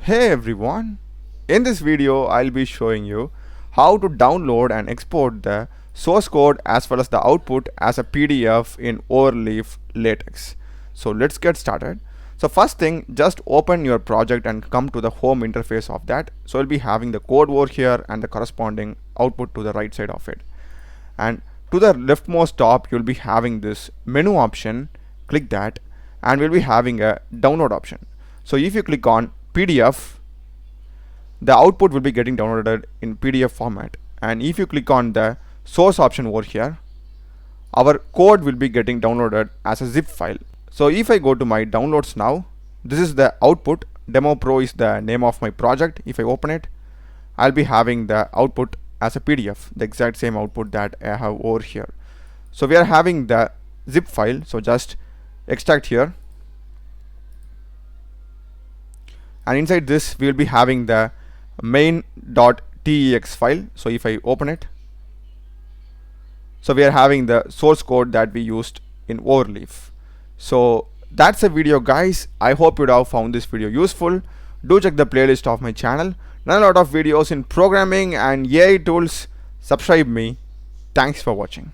Hey everyone, in this video I'll be showing you how to download and export the source code as well as the output as a PDF in Overleaf Latex. So let's get started. So first thing, just open your project and come to the home interface of that. So you'll be having the code over here and the corresponding output to the right side of it. And to the leftmost top you'll be having this menu option. Click that and we'll be having a download option. So if you click on PDF, the output will be getting downloaded in PDF format, and if you click on the source option over here, our code will be getting downloaded as a zip file. So if I go to my downloads now, this is the output. Demo Pro is the name of my project. If I open it, I'll be having the output as a PDF, the exact same output that I have over here. So we are having the zip file, so just extract here, and inside this we will be having the main.tex file. So if I open it, so we are having the source code that we used in Overleaf. So that's a video, guys. I hope you'd have found this video useful. Do check the playlist of my channel. Done a lot of videos in programming and AI tools. Subscribe me. Thanks for watching.